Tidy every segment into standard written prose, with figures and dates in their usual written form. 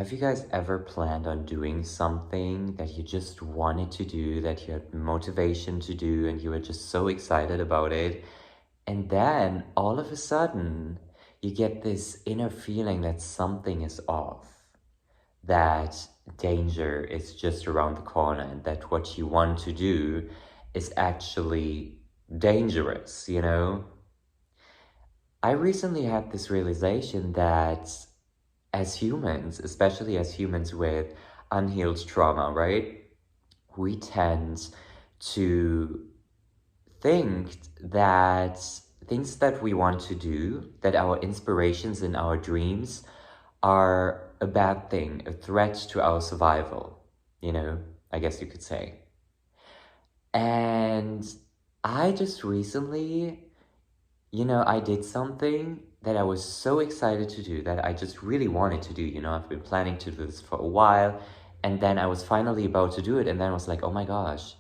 Have you guys ever planned on doing something that you just wanted to do, that you had motivation to do, and you were just so excited about it? And then all of a sudden, you get this inner feeling that something is off, that danger is just around the corner, and that what you want to do is actually dangerous? I recently had this realization that as humans, especially as humans with unhealed trauma, right? We tend to think that things that we want to do, that our inspirations and our dreams are a bad thing, a threat to our survival, you know, I guess you could say. And I just recently I did something that I was so excited to do that I just really wanted to do. I've been planning to do this for a while, and then I was finally about to do it, and then I was like, oh my gosh,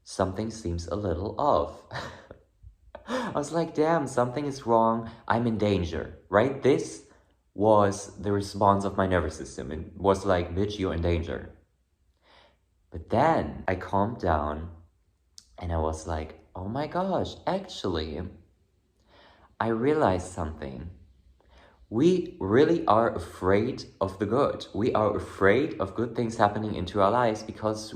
something seems a little off. I was like, damn, something is wrong. I'm in danger, right? This was the response of my nervous system. It was like, bitch, you're in danger. But then I calmed down and I was like, oh my gosh, actually, I realized something. We really are afraid of the good. We are afraid of good things happening into our lives because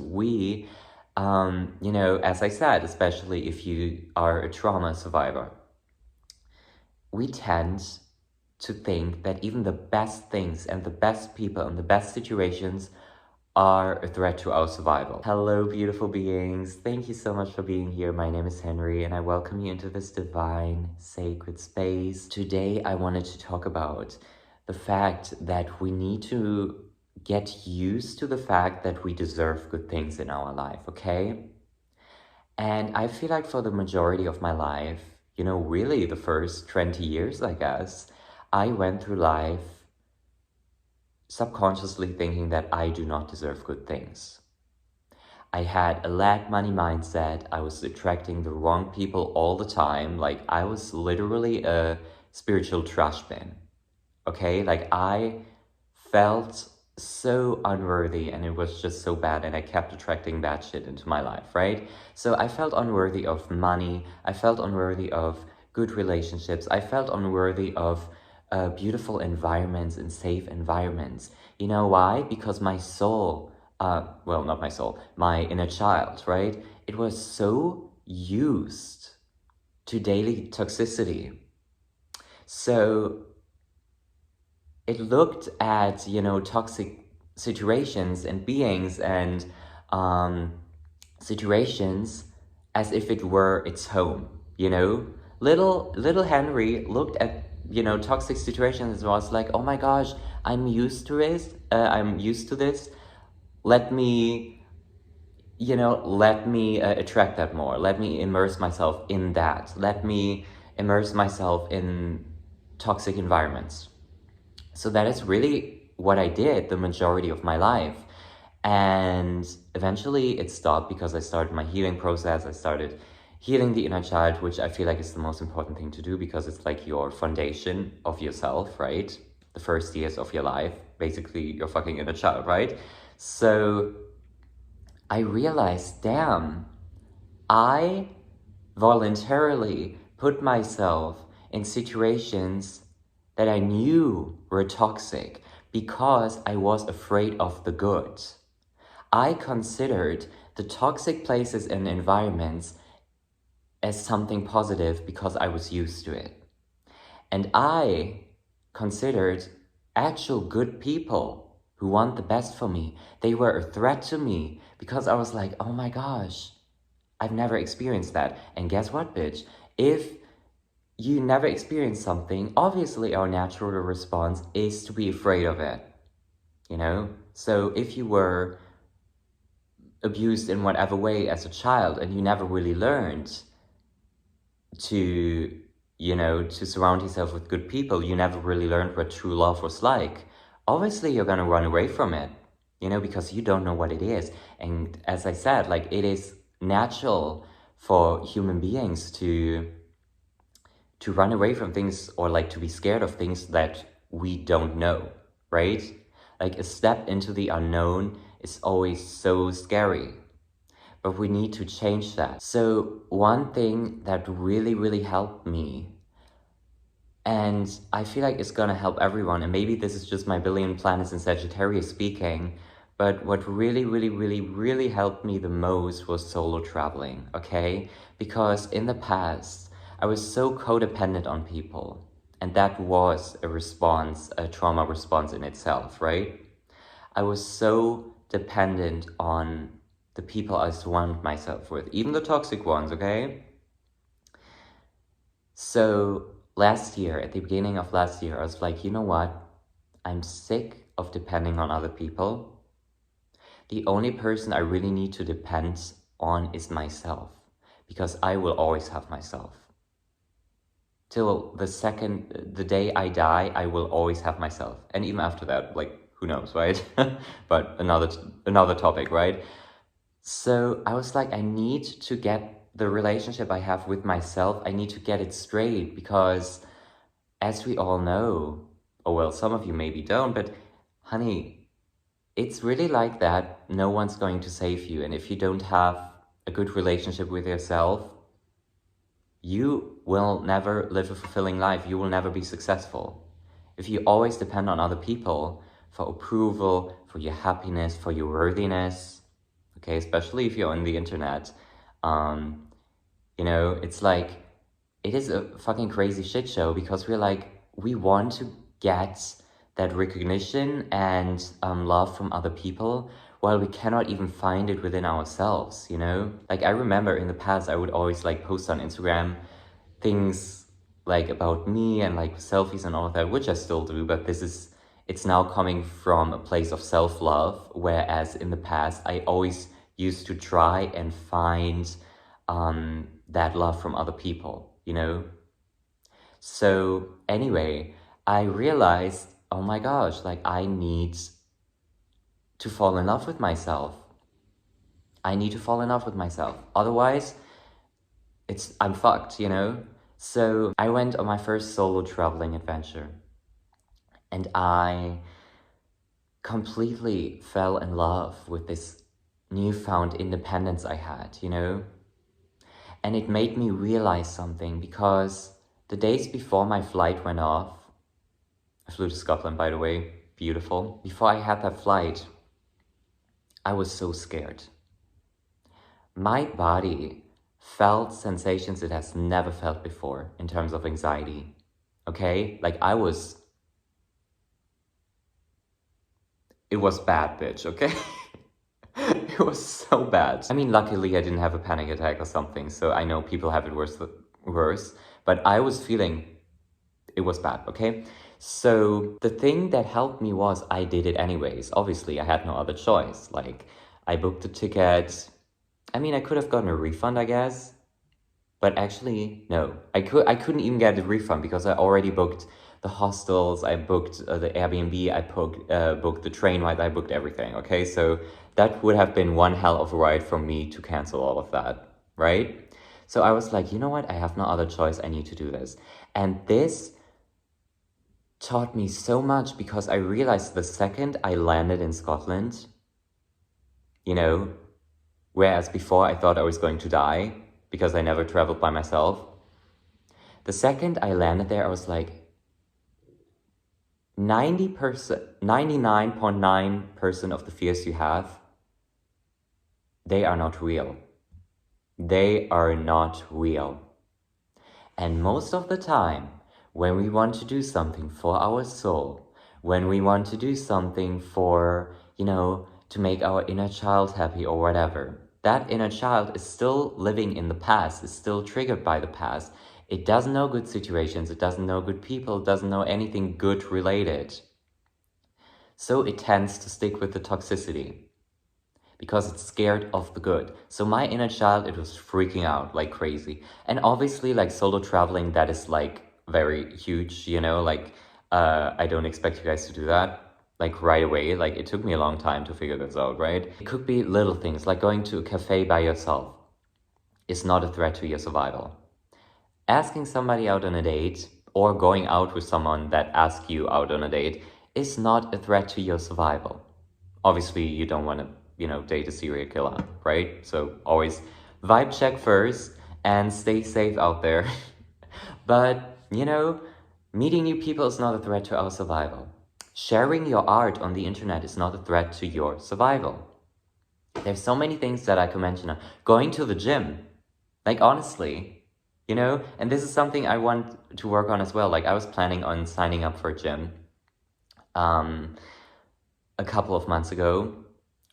as I said, especially if you are a trauma survivor, we tend to think that even the best things and the best people and the best situations are a threat to our survival. Hello, beautiful beings. Thank you so much for being here. My name is Henry, and I welcome you into this divine, sacred space. Today, I wanted to talk about the fact that we need to get used to the fact that we deserve good things in our life, okay? And I feel like for the majority of my life, really the first 20 years, I guess, I went through life subconsciously thinking that I do not deserve good things. I had a lack money mindset. I was attracting the wrong people all the time. Like, I was literally a spiritual trash bin. Okay? Like, I felt so unworthy and it was just so bad, and I kept attracting bad shit into my life, right? So I felt unworthy of money. I felt unworthy of good relationships. I felt unworthy of beautiful environments and safe environments. You know why? Because my soul, well, not my soul, my inner child, right? It was so used to daily toxicity. So it looked at, toxic situations and beings and situations as if it were its home. Little Henry looked at, toxic situations and was like, oh my gosh, I'm used to it. I'm used to this. Let me attract that more. Let me immerse myself in that. Let me immerse myself in toxic environments. So that is really what I did the majority of my life. And eventually it stopped because I started my healing process. I started healing the inner child, which I feel like is the most important thing to do because it's like your foundation of yourself, right? The first years of your life, basically your fucking inner child, right? So I realized, damn, I voluntarily put myself in situations that I knew were toxic because I was afraid of the good. I considered the toxic places and environments as something positive because I was used to it. And I considered actual good people who want the best for me. They were a threat to me because I was like, oh my gosh, I've never experienced that. And guess what, bitch? If you never experience something, obviously our natural response is to be afraid of it, So if you were abused in whatever way as a child and you never really learned to, to surround yourself with good people, you never really learned what true love was like, obviously you're gonna run away from it, because you don't know what it is. And as I said, like, it is natural for human beings to run away from things or like to be scared of things that we don't know, right? Like a step into the unknown is always so scary. But we need to change that. So one thing that really, really helped me, and I feel like it's gonna help everyone, and maybe this is just my billion planets in Sagittarius speaking, but what really, really, really, really helped me the most was solo traveling, okay? Because in the past, I was so codependent on people, and that was a response, a trauma response in itself, right? I was so dependent on the people I surround myself with, even the toxic ones, okay? So last year, at the beginning of last year, I was like, you know what? I'm sick of depending on other people. The only person I really need to depend on is myself, because I will always have myself. Till the day I die, I will always have myself. And even after that, like, who knows, right? But another topic, right? So I was like, I need to get the relationship I have with myself, I need to get it straight, because as we all know, or well, some of you maybe don't, but honey, it's really like that. No one's going to save you. And if you don't have a good relationship with yourself, you will never live a fulfilling life. You will never be successful. If you always depend on other people for approval, for your happiness, for your worthiness, okay, especially if you're on the internet, you know, it's like, it is a fucking crazy shit show, because we're like, we want to get that recognition and love from other people, while we cannot even find it within ourselves, you know? Like, I remember in the past, I would always like post on Instagram things like about me and like selfies and all of that, which I still do, but it's now coming from a place of self-love, whereas in the past, I always used to try and find that love from other people, you know? So anyway, I realized, oh my gosh, like, I need to fall in love with myself. I need to fall in love with myself. Otherwise, I'm fucked, you know? So I went on my first solo traveling adventure, and I completely fell in love with this newfound independence I had, you know? And it made me realize something, because the days before my flight went off, I flew to Scotland, by the way, beautiful. Before I had that flight, I was so scared. My body felt sensations it has never felt before in terms of anxiety, okay? Like, it was bad, bitch, okay? It was so bad. I mean, luckily I didn't have a panic attack or something, so I know people have it worse, but I was feeling it was bad, okay? So the thing that helped me was I did it anyways. Obviously, I had no other choice. Like, I booked the ticket. I mean, I could have gotten a refund, I guess, but actually, no. I couldn't even get a refund, because I already booked the hostels, I booked the Airbnb, I booked the train ride, I booked everything, okay? So that would have been one hell of a ride for me to cancel all of that, right? So I was like, you know what? I have no other choice. I need to do this. And this taught me so much, because I realized the second I landed in Scotland, you know, whereas before I thought I was going to die because I never traveled by myself. The second I landed there, I was like, 99.9% of the fears you have, they are not real. They are not real. And most of the time, when we want to do something for our soul, when we want to do something for, you know, to make our inner child happy or whatever, that inner child is still living in the past, is still triggered by the past. It doesn't know good situations, it doesn't know good people, it doesn't know anything good related. So it tends to stick with the toxicity, because it's scared of the good. So my inner child, it was freaking out like crazy. And obviously, like, solo traveling, that is like very huge, you know, like, I don't expect you guys to do that like right away. Like, it took me a long time to figure this out, right? It could be little things, like going to a cafe by yourself is not a threat to your survival. Asking somebody out on a date, or going out with someone that asks you out on a date, is not a threat to your survival. Obviously, you don't want to, date a serial killer, right? So always vibe check first and stay safe out there. But, meeting new people is not a threat to our survival. Sharing your art on the internet is not a threat to your survival. There's so many things that I could mention. Going to the gym, like honestly, and this is something I want to work on as well. Like I was planning on signing up for a gym a couple of months ago.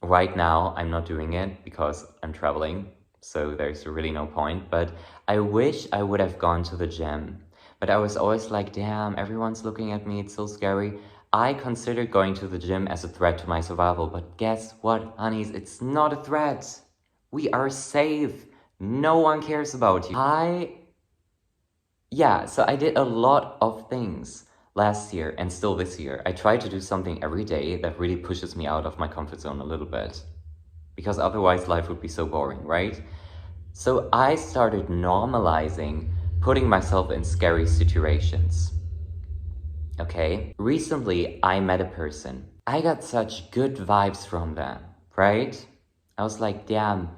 Right now, I'm not doing it because I'm traveling, so there's really no point. But I wish I would have gone to the gym. But I was always like, damn, everyone's looking at me, it's so scary. I considered going to the gym as a threat to my survival, but guess what, honeys? It's not a threat. We are safe. No one cares about you. So I did a lot of things last year and still this year. I try to do something every day that really pushes me out of my comfort zone a little bit, because otherwise life would be so boring, right? So I started normalizing putting myself in scary situations. Okay? Recently, I met a person. I got such good vibes from them, right? I was like, damn,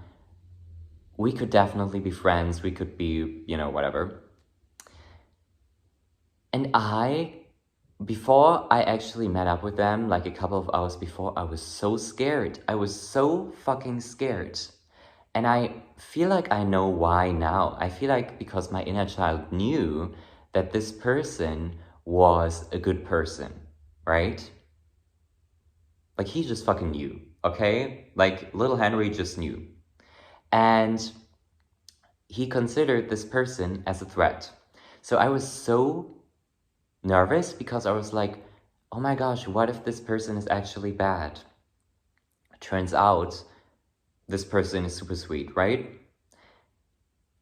we could definitely be friends. We could be, whatever. And before I actually met up with them, like a couple of hours before, I was so scared. I was so fucking scared. And I feel like I know why now. I feel like because my inner child knew that this person was a good person, right? Like he just fucking knew, okay? Like little Henry just knew. And he considered this person as a threat. So I was so nervous because I was like, oh my gosh, what if this person is actually bad? Turns out this person is super sweet, right?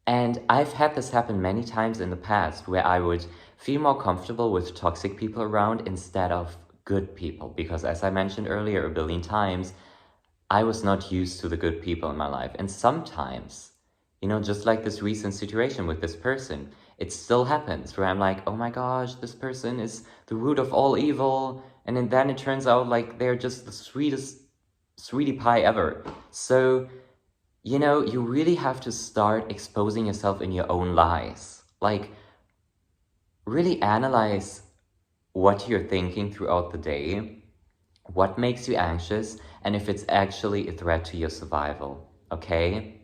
And I've had this happen many times in the past where I would feel more comfortable with toxic people around instead of good people. Because as I mentioned earlier a billion times, I was not used to the good people in my life. And sometimes, just like this recent situation with this person, it still happens where I'm like, oh my gosh, this person is the root of all evil. And then it turns out like they're just the sweetest sweetie pie ever. So, you really have to start exposing yourself in your own lies. Like, really analyze what you're thinking throughout the day, what makes you anxious, and if it's actually a threat to your survival, okay?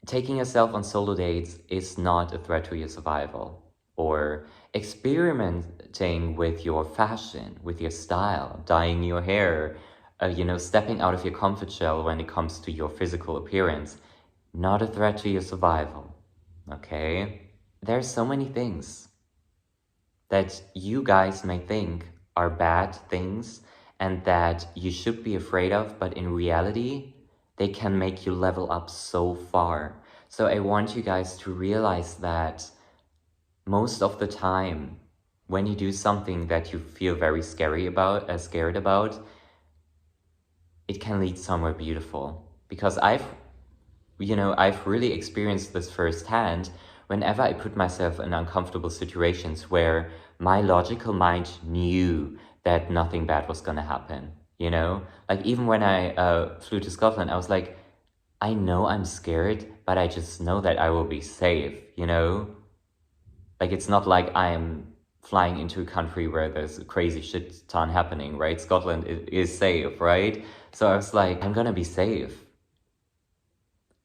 Taking yourself on solo dates is not a threat to your survival. Or experimenting with your fashion, with your style, dyeing your hair, stepping out of your comfort shell when it comes to your physical appearance, not a threat to your survival, okay? There's so many things that you guys may think are bad things and that you should be afraid of, but in reality, they can make you level up so far. So I want you guys to realize that most of the time, when you do something that you feel very scared about, it can lead somewhere beautiful. Because I've really experienced this firsthand whenever I put myself in uncomfortable situations where my logical mind knew that nothing bad was gonna happen, Like even when I flew to Scotland, I was like, I know I'm scared, but I just know that I will be safe, Like it's not like I'm flying into a country where there's a crazy shit ton happening, right? Scotland is safe, right? So I was like, I'm gonna be safe.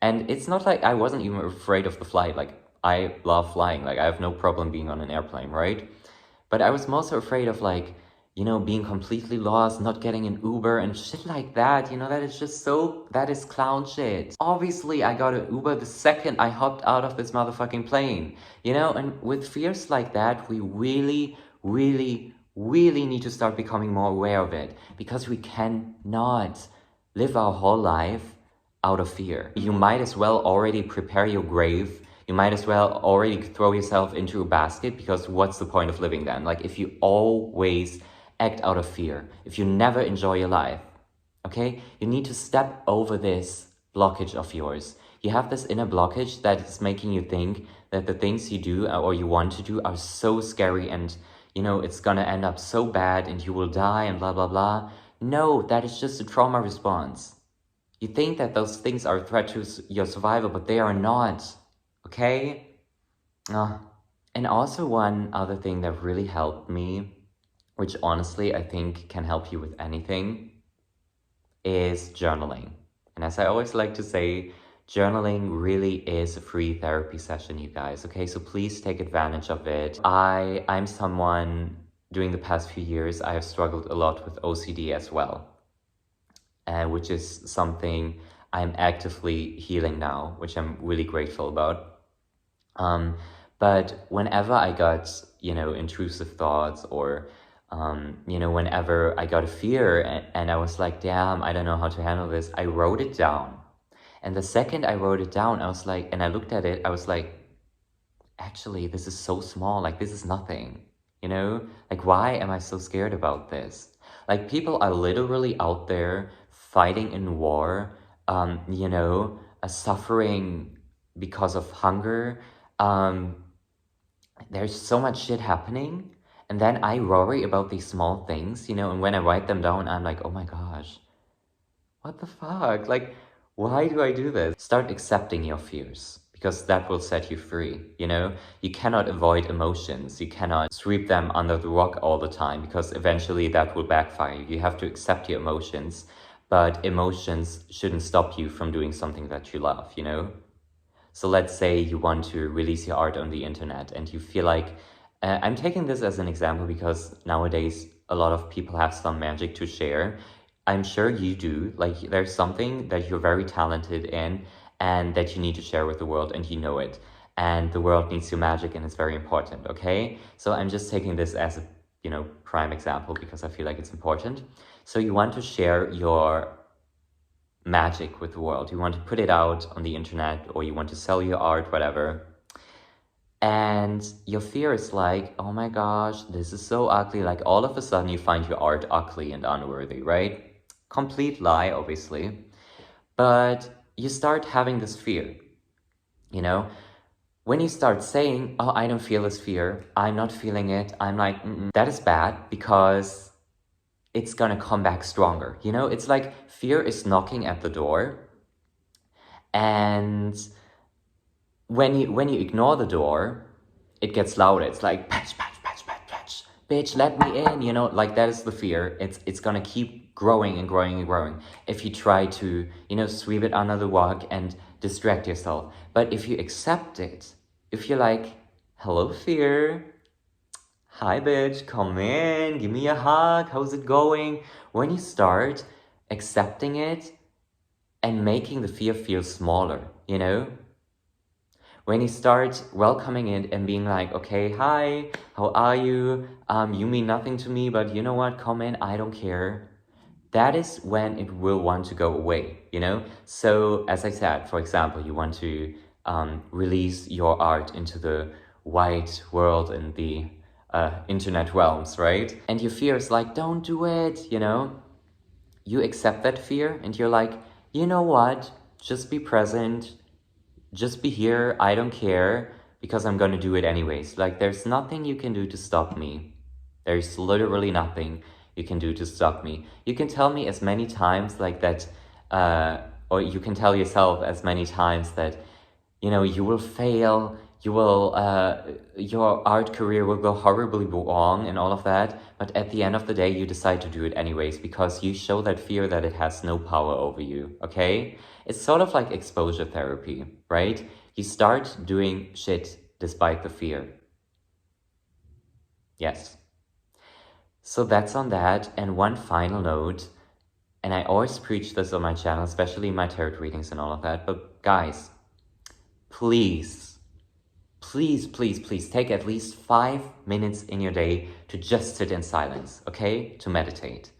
And it's not like I wasn't even afraid of the flight. Like, I love flying. Like, I have no problem being on an airplane, right? But I was more so afraid of, like, being completely lost, not getting an Uber and shit like that. That is clown shit. Obviously, I got an Uber the second I hopped out of this motherfucking plane. And with fears like that, we really, really, really need to start becoming more aware of it. Because we cannot live our whole life out of fear. You might as well already prepare your grave. You might as well already throw yourself into a basket, because what's the point of living then? Like, if you always act out of fear, if you never enjoy your life, okay? You need to step over this blockage of yours. You have this inner blockage that is making you think that the things you do or you want to do are so scary and, it's gonna end up so bad and you will die and blah, blah, blah. No, that is just a trauma response. You think that those things are a threat to your survival, but they are not, okay? And also one other thing that really helped me, which honestly I think can help you with anything, is journaling. And as I always like to say, journaling really is a free therapy session, you guys, okay? So please take advantage of it. I'm someone, during the past few years, I have struggled a lot with OCD as well, which is something I'm actively healing now, which I'm really grateful about. But whenever I got, intrusive thoughts or, whenever I got a fear and I was like, damn, I don't know how to handle this, I wrote it down. And the second I wrote it down, I was like, and I looked at it, I was like, actually, this is so small, like this is nothing, Like, why am I so scared about this? Like, people are literally out there fighting in war, suffering because of hunger. There's so much shit happening. And then I worry about these small things, and when I write them down, I'm like, oh my gosh, what the fuck? Like, why do I do this? Start accepting your fears, because that will set you free, You cannot avoid emotions. You cannot sweep them under the rug all the time, because eventually that will backfire you. You have to accept your emotions, but emotions shouldn't stop you from doing something that you love, So let's say you want to release your art on the internet and you feel like, I'm taking this as an example because nowadays a lot of people have some magic to share. I'm sure you do. Like, there's something that you're very talented in and that you need to share with the world, and you know it. And the world needs your magic, and it's very important, okay? So I'm just taking this as a, prime example because I feel like it's important. So you want to share your magic with the world. You want to put it out on the internet, or you want to sell your art, whatever. And your fear is like, oh my gosh, this is so ugly. Like, all of a sudden you find your art ugly and unworthy, right? Complete lie, obviously. But you start having this fear, When you start saying, oh, I don't feel this fear, I'm not feeling it, I'm like, that is bad, because it's gonna come back stronger, It's like fear is knocking at the door, and when you ignore the door, it gets louder. It's like, patch, patch, patch, patch, patch, bitch, let me in, Like, that is the fear. It's gonna keep growing and growing and growing if you try to, sweep it under the rug and distract yourself. But if you accept it, if you're like, hello, fear, hi, bitch, come in, give me a hug, how's it going? When you start accepting it and making the fear feel smaller, When you start welcoming it and being like, okay, hi, how are you? You mean nothing to me, but you know what? Come in, I don't care. That is when it will want to go away, So as I said, for example, you want to release your art into the wide world and the internet realms, right? And your fear is like, don't do it, You accept that fear and you're like, you know what? Just be present. Just be here, I don't care, because I'm gonna do it anyways. Like, there's nothing you can do to stop me. There's literally nothing you can do to stop me. You can tell me as many times like that, or you can tell yourself as many times that, you will fail, you will, your art career will go horribly wrong and all of that. But at the end of the day, you decide to do it anyways, because you show that fear that it has no power over you, okay? It's sort of like exposure therapy, right? You start doing shit despite the fear. Yes. So that's on that. And one final note, and I always preach this on my channel, especially in my tarot readings and all of that, but guys, please, please, please, please take at least 5 minutes in your day to just sit in silence, okay? To meditate.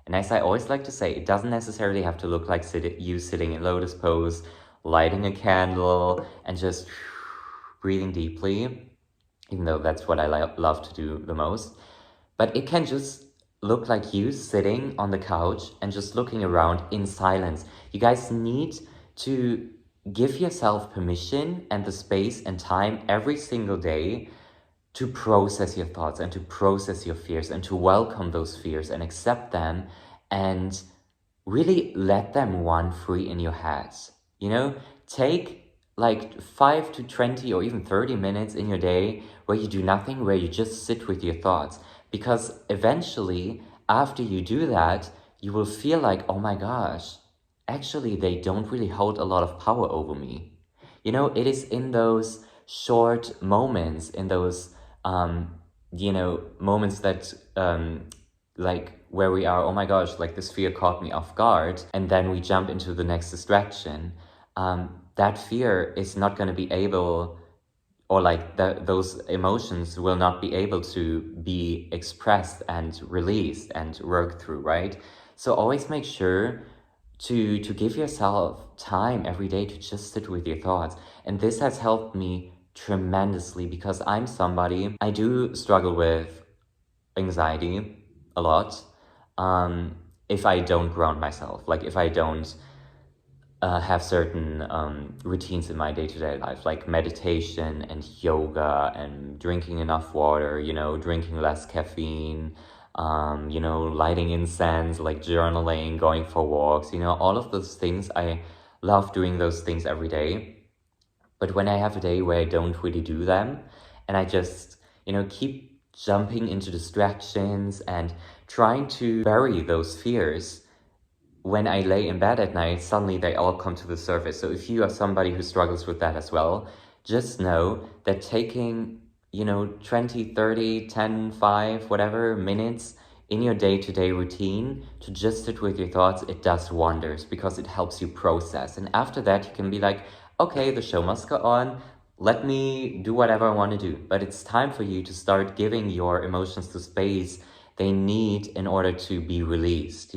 And as I always like to say, it doesn't necessarily have to look like you sitting in lotus pose, lighting a candle, and just breathing deeply, even though that's what I love to do the most. But it can just look like you sitting on the couch and just looking around in silence. You guys need to give yourself permission and the space and time every single day to process your thoughts and to process your fears and to welcome those fears and accept them and really let them run free in your head. You know, take like 5 to 20 or even 30 minutes in your day where you do nothing, where you just sit with your thoughts. Because eventually, after you do that, you will feel like, oh my gosh, actually, they don't really hold a lot of power over me. You know, it is in those short moments, in those, moments that, like, where we are, oh my gosh, like this fear caught me off guard, and then we jump into the next distraction. That fear is not going to be able, or like those emotions will not be able to be expressed and released and worked through, right? So always make sure to give yourself time every day to just sit with your thoughts. And this has helped me tremendously because I'm somebody, I do struggle with anxiety a lot. If I don't ground myself, like if I don't have certain routines in my day-to-day life, like meditation and yoga and drinking enough water, drinking less caffeine, lighting incense, like journaling, going for walks, all of those things. I love doing those things every day. But when I have a day where I don't really do them and I just, keep jumping into distractions and trying to bury those fears, when I lay in bed at night, suddenly they all come to the surface. So if you are somebody who struggles with that as well, just know that taking, 20, 30, 10, 5, whatever minutes in your day-to-day routine to just sit with your thoughts, it does wonders because it helps you process. And after that, you can be like, okay, the show must go on. Let me do whatever I want to do. But it's time for you to start giving your emotions the space they need in order to be released,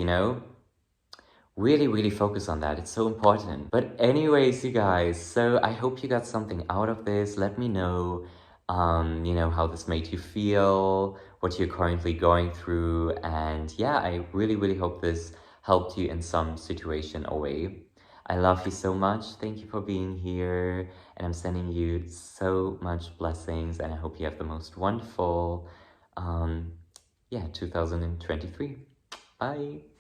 Really, really focus on that. It's so important. But anyways, you guys, so I hope you got something out of this. Let me know, how this made you feel, what you're currently going through. And yeah, I really, really hope this helped you in some situation or way. I love you so much. Thank you for being here. And I'm sending you so much blessings. And I hope you have the most wonderful, 2023. Bye.